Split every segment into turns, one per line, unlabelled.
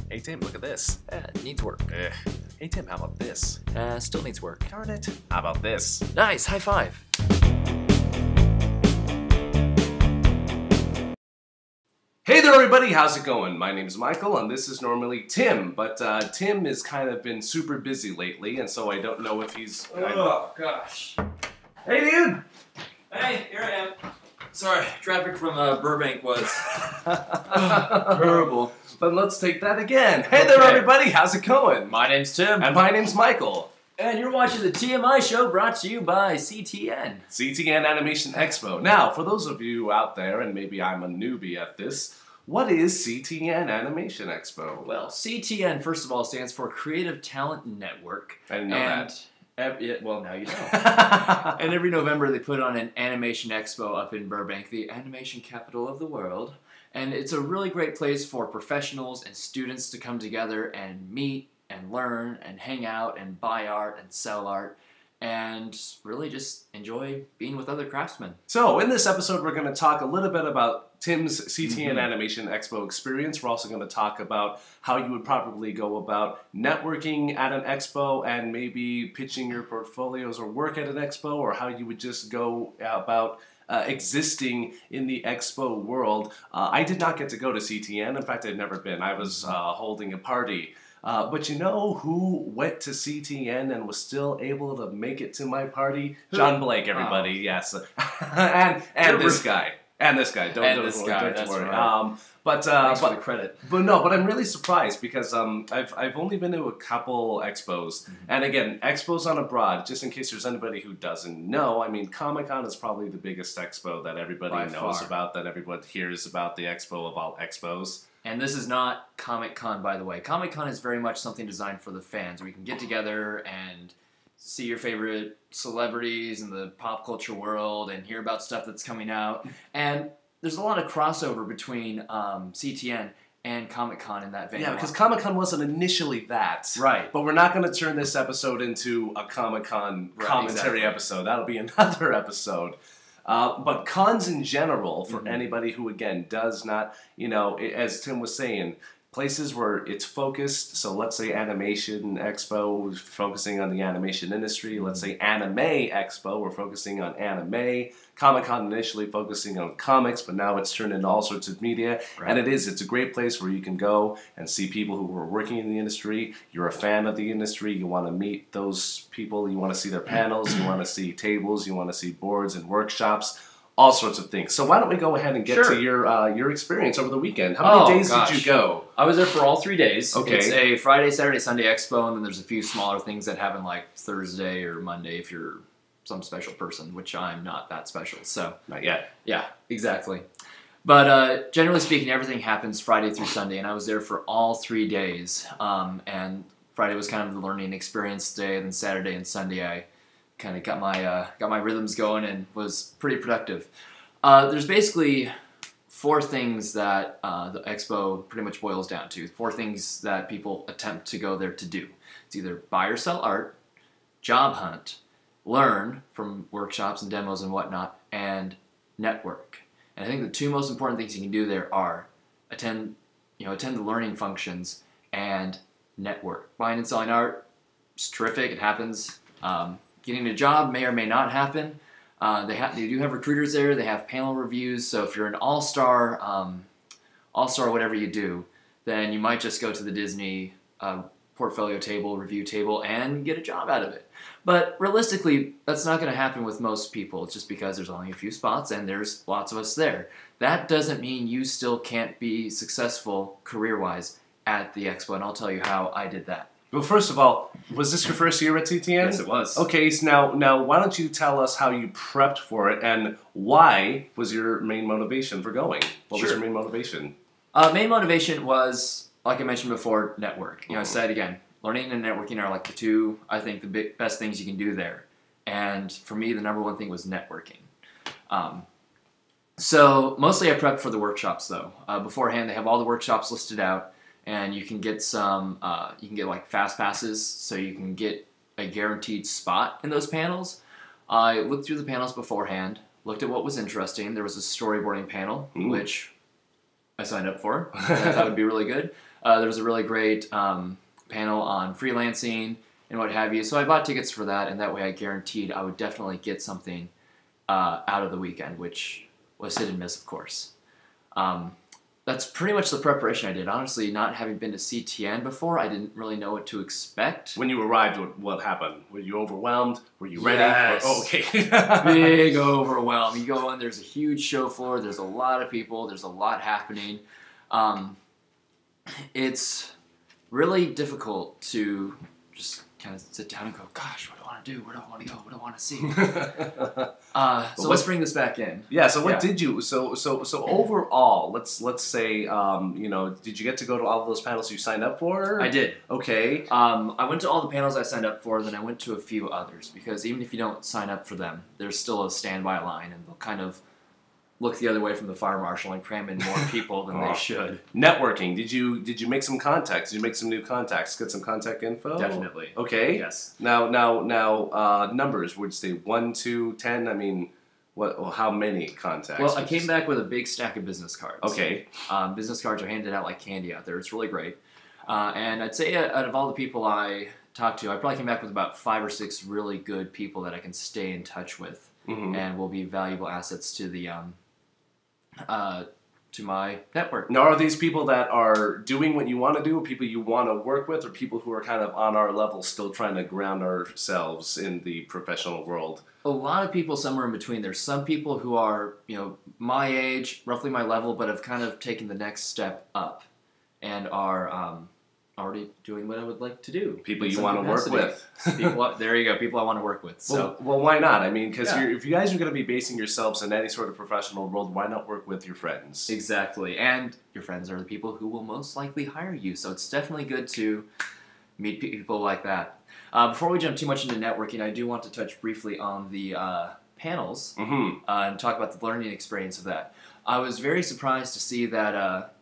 Hey Tim, look at this.
Needs work.
Hey Tim, how about this?
Still needs work.
Darn it. How about this?
Nice, high five.
Hey there everybody, how's it going? My name's Michael and this is normally Tim, but Tim has kind of been super busy lately and so I don't know if he's...
Oh, gosh.
Hey dude!
Hey, here I am. Sorry, traffic from Burbank was terrible.
But let's take that again. Hey there everybody, how's it going?
My name's Tim.
And my name's Michael.
And you're watching the TMI show brought to you by CTN.
CTN Animation Expo. Now, for those of you out there, and maybe I'm a newbie at this, what is CTN Animation Expo?
Well, CTN, first of all, stands for Creative Talent Network.
I didn't know that.
Well, now you know. And every November they put on an animation expo up in Burbank, the animation capital of the world. And it's a really great place for professionals and students to come together and meet and learn and hang out and buy art and sell art and really just enjoy being with other craftsmen.
So in this episode we're going to talk a little bit about Tim's CTN Animation Expo experience. We're also going to talk about how you would probably go about networking at an expo and maybe pitching your portfolios or work at an expo, or how you would just go about existing in the expo world. I did not get to go to CTN. In fact, I'd never been. I was holding a party. But you know who went to CTN and was still able to make it to my party?
Who?
John Blake, everybody, yes. and this guy. And this guy. Don't worry.
Right.
But
Thanks for the credit.
But I'm really surprised because I've only been to a couple expos, and again, expos on abroad. Just in case there's anybody who doesn't know, I mean, Comic-Con is probably the biggest expo that everybody knows about, that everyone hears about, the expo of all expos.
And this is not Comic-Con, by the way. Comic-Con is very much something designed for the fans, where you can get together and see your favorite celebrities in the pop culture world and hear about stuff that's coming out. And there's a lot of crossover between CTN and Comic-Con in that venue.
Yeah, because Comic-Con wasn't initially that.
Right.
But we're not going to turn this episode into a Comic-Con commentary episode. That'll be another episode. But cons in general, for anybody who, again, does not, you know, as Tim was saying, places where it's focused, so let's say Animation Expo, focusing on the animation industry. Let's say Anime Expo, we're focusing on anime. Comic-Con initially focusing on comics, but now it's turned into all sorts of media. Right. And it's a great place where you can go and see people who are working in the industry. You're a fan of the industry, you want to meet those people, you want to see their panels, you want to see tables, you want to see boards and workshops. All sorts of things. So why don't we go ahead and get to your experience over the weekend? How many days did you go?
I was there for all 3 days.
Okay.
It's a Friday, Saturday, Sunday expo, and then there's a few smaller things that happen like Thursday or Monday if you're some special person, which I'm not that special. So
not yet.
Yeah, exactly. But generally speaking, everything happens Friday through Sunday, and I was there for all 3 days. And Friday was kind of the learning experience day, and then Saturday and Sunday I kind of got my rhythms going and was pretty productive. There's basically 4 things that the expo pretty much boils down to. 4 things that people attempt to go there to do. It's either buy or sell art, job hunt, learn from workshops and demos and whatnot, and network. And I think the 2 most important things you can do there are attend the learning functions and network. Buying and selling art is terrific. It happens. Getting a job may or may not happen. They do have recruiters there. They have panel reviews. So if you're an all-star whatever you do, then you might just go to the Disney portfolio table, review table, and get a job out of it. But realistically, that's not going to happen with most people. It's just because there's only a few spots and there's lots of us there. That doesn't mean you still can't be successful career-wise at the expo, and I'll tell you how I did that.
Well, first of all, was this your first year at CTN?
Yes, it was.
Okay, so now why don't you tell us how you prepped for it and why was your main motivation for going? What was your main motivation?
Main motivation was, like I mentioned before, network. I said again, learning and networking are like the 2, I think, the best things you can do there. And for me, the number 1 thing was networking. So mostly I prepped for the workshops, though. Beforehand, they have all the workshops listed out. And you can get like fast passes, so you can get a guaranteed spot in those panels. I looked through the panels beforehand, looked at what was interesting. There was a storyboarding panel, which I signed up for. I thought would be really good. There was a really great panel on freelancing and what have you. So I bought tickets for that, and that way I guaranteed I would definitely get something out of the weekend, which was hit and miss, of course. That's pretty much the preparation I did. Honestly, not having been to CTN before, I didn't really know what to expect.
When you arrived, what happened? Were you overwhelmed? Were you ready?
Yes.
Oh, okay.
Big overwhelm. You go in, there's a huge show floor, there's a lot of people, there's a lot happening. It's really difficult to just kind of sit down and go, gosh, what do I want to do? Where do I want to go? What do I want to see? So let's bring this back in.
Yeah. So what did you? So overall, let's say, did you get to go to all of those panels you signed up for?
I did.
Okay.
I went to all the panels I signed up for. Then I went to a few others because even if you don't sign up for them, there's still a standby line, and they'll kind of look the other way from the fire marshal and cram in more people than they should.
Networking. Did you make some contacts? Did you make some new contacts? Get some contact info?
Definitely.
Okay.
Yes.
Now, numbers. Would you say 1, 2, 10? I mean, what? Well, how many contacts?
Well, I came back with a big stack of business cards.
Okay.
Business cards are handed out like candy out there. It's really great. And I'd say out of all the people I talked to, I probably came back with about 5 or 6 really good people that I can stay in touch with, and will be valuable assets to the to my network.
Now, are these people that are doing what you want to do, people you want to work with, or people who are kind of on our level, still trying to ground ourselves in the professional world?
A lot of people somewhere in between. There's some people who are, my age, roughly my level, but have kind of taken the next step up and are already doing what I would like to do.
People you want to work with.
There you go. People I want to work with. So,
well, why not? I mean, because if you guys are going to be basing yourselves in any sort of professional world, why not work with your friends?
Exactly. And your friends are the people who will most likely hire you. So it's definitely good to meet people like that. Before we jump too much into networking, I do want to touch briefly on the panels and talk about the learning experience of that. I was very surprised to see that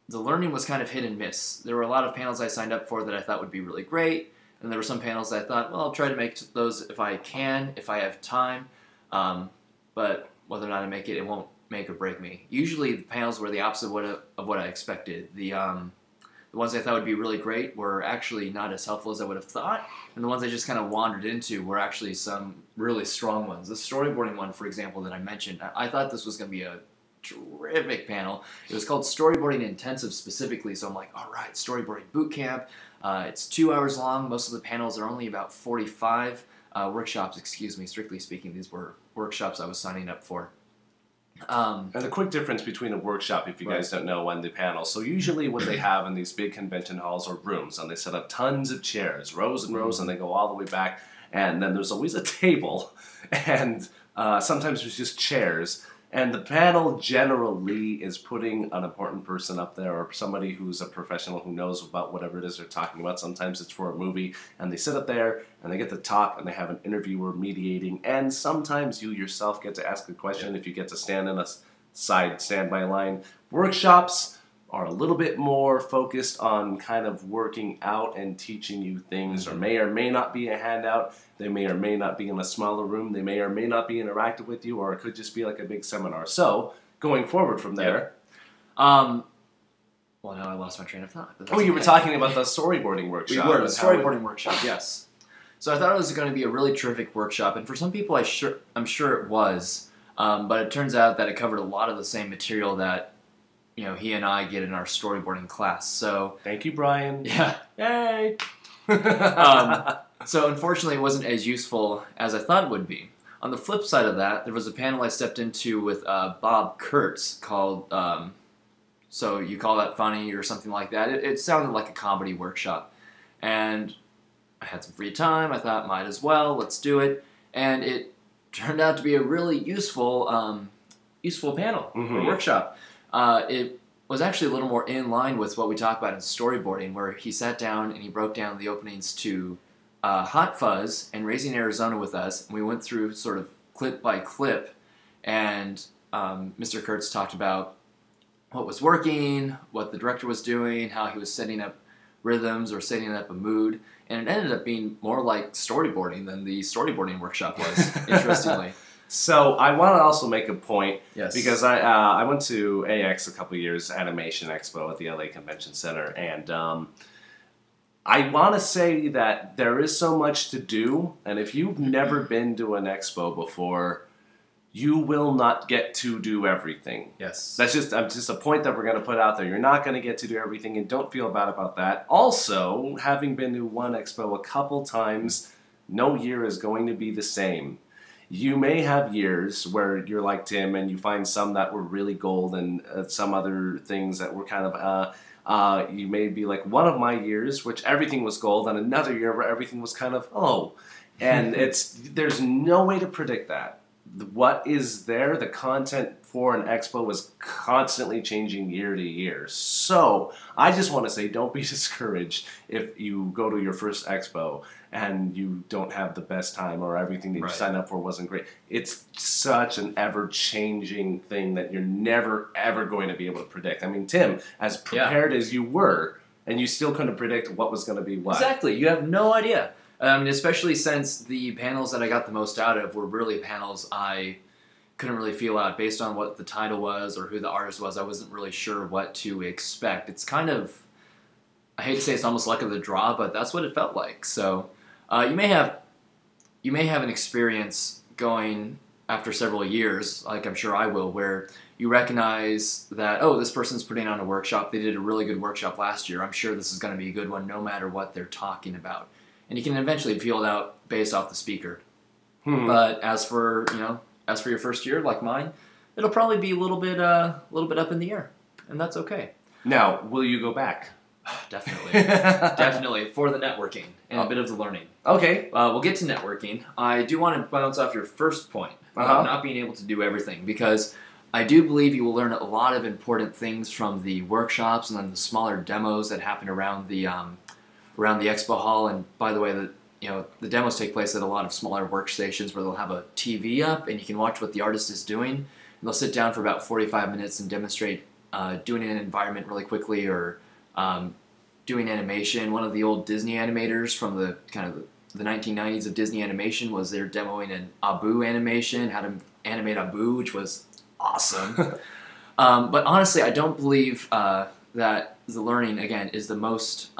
the learning was kind of hit and miss. There were a lot of panels I signed up for that I thought would be really great, and there were some panels that I thought, well, I'll try to make those if I can, if I have time, but whether or not I make it, it won't make or break me. Usually the panels were the opposite of what I expected. The ones I thought would be really great were actually not as helpful as I would have thought, and the ones I just kind of wandered into were actually some really strong ones. The storyboarding one, for example, that I mentioned, I thought this was going to be a terrific panel. It was called Storyboarding Intensive specifically, so I'm like, all right, storyboarding boot camp. It's 2 hours long. Most of the panels are only about 45 workshops, excuse me, strictly speaking. These were workshops I was signing up for.
And the quick difference between a workshop, if you guys don't know, and the panel. So usually what they have in these big convention halls are rooms, and they set up tons of chairs, rows and rows, and they go all the way back. And then there's always a table, and sometimes there's just chairs. And the panel generally is putting an important person up there, or somebody who's a professional who knows about whatever it is they're talking about. Sometimes it's for a movie, and they sit up there, and they get to talk, and they have an interviewer mediating, and sometimes you yourself get to ask a question if you get to stand in a side standby line. Workshops are a little bit more focused on kind of working out and teaching you things, or may not be a handout. They may or may not be in a smaller room. They may or may not be interactive with you, or it could just be like a big seminar. So, going forward from there.
Well, now I lost my train of thought.
You were talking about the storyboarding workshop.
We were, the storyboarding workshop, yes. So I thought it was going to be a really terrific workshop, and for some people I'm sure it was, but it turns out that it covered a lot of the same material that he and I get in our storyboarding class. So
thank you, Brian.
Yeah. Yay. So unfortunately, it wasn't as useful as I thought it would be. On the flip side of that, there was a panel I stepped into with Bob Kurtz called "So You Call That Funny" or something like that. It sounded like a comedy workshop, and I had some free time. I thought, might as well, let's do it. And it turned out to be a really useful panel or workshop. It was actually a little more in line with what we talk about in storyboarding, where he sat down and he broke down the openings to Hot Fuzz and Raising Arizona with us, and we went through sort of clip by clip, and Mr. Kurtz talked about what was working, what the director was doing, how he was setting up rhythms or setting up a mood, and it ended up being more like storyboarding than the storyboarding workshop was, interestingly.
So I want to also make a point,
Yes.
because I went to AX a couple of years, Animation Expo at the LA Convention Center, and I want to say that there is so much to do, and if you've never been to an expo before, you will not get to do everything.
Yes.
That's just a point that we're going to put out there. You're not going to get to do everything, and don't feel bad about that. Also, having been to one expo a couple times, no year is going to be the same. You may have years where you're like Tim and you find some that were really gold and some other things that were kind of, you may be like one of my years, which everything was gold, and another year where everything was kind of, oh. And there's no way to predict that. What is there, the content for an expo is constantly changing year to year. So I just want to say, don't be discouraged if you go to your first expo and you don't have the best time, or everything that you signed up for wasn't great. It's such an ever-changing thing that you're never, ever going to be able to predict. I mean, Tim, as prepared as you were, and you still couldn't predict what was going to be what.
Exactly. You have no idea. Especially since the panels that I got the most out of were really panels I couldn't really feel out based on what the title was or who the artist was. I wasn't really sure what to expect. It's kind of, I hate to say it's almost luck of the draw, but that's what it felt like. So you may have an experience going after several years, like I'm sure I will, where you recognize that, oh, this person's putting on a workshop. They did a really good workshop last year. I'm sure this is going to be a good one no matter what they're talking about. And you can eventually feel it out based off the speaker. But as for your first year, like mine, it'll probably be a little bit up in the air, and that's okay.
Now, will you go back?
Definitely, definitely for the networking and a bit of the learning.
Okay,
we'll get to networking. I do want to bounce off your first point about not being able to do everything, because I do believe you will learn a lot of important things from the workshops and then the smaller demos that happen around the expo hall. And by the way, the demos take place at a lot of smaller workstations where they'll have a TV up and you can watch what the artist is doing. And they'll sit down for about 45 minutes and demonstrate doing an environment really quickly, or doing animation. One of the old Disney animators from the 1990s of Disney animation was there demoing an Abu animation, how to animate Abu, which was awesome. But honestly, I don't believe that the learning, again, is the most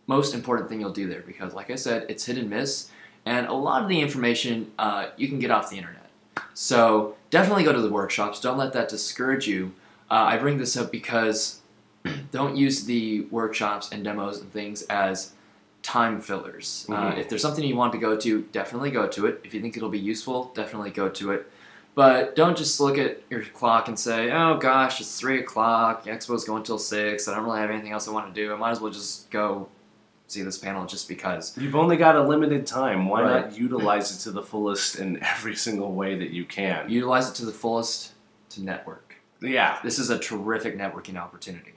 important thing you'll do there, because like I said, it's hit and miss, and a lot of the information you can get off the internet. So definitely go to the workshops. Don't let that discourage you. I bring this up because don't use the workshops and demos and things as time fillers. If there's something you want to go to, definitely go to it. If you think it'll be useful, definitely go to it. But don't just look at your clock and say, oh gosh, it's 3 o'clock, the expo's going till 6, I don't really have anything else I want to do, I might as well just go see this panel just because.
You've only got a limited time. Why not utilize it to the fullest in every single way that you can?
Utilize it to the fullest to network.
Yeah.
This is a terrific networking opportunity.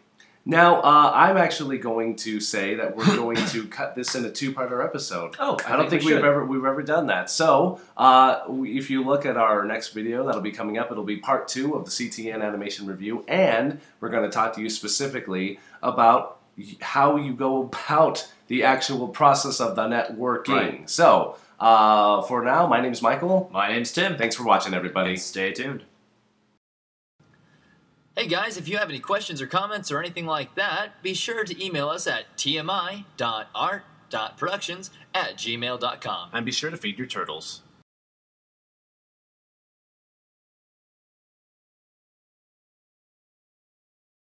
Now, I'm actually going to say that we're going to cut this in a 2-parter episode.
Oh,
I don't think we've ever done that. So, if you look at our next video that'll be coming up, it'll be part 2 of the CTN Animation Review, and we're going to talk to you specifically about how you go about the actual process of the networking.
Right.
So, for now, my name's Michael.
My name's Tim.
Thanks for watching, everybody.
And stay tuned. Hey guys, if you have any questions or comments or anything like that, be sure to email us at tmi.art.productions@gmail.com.
And be sure to feed your turtles.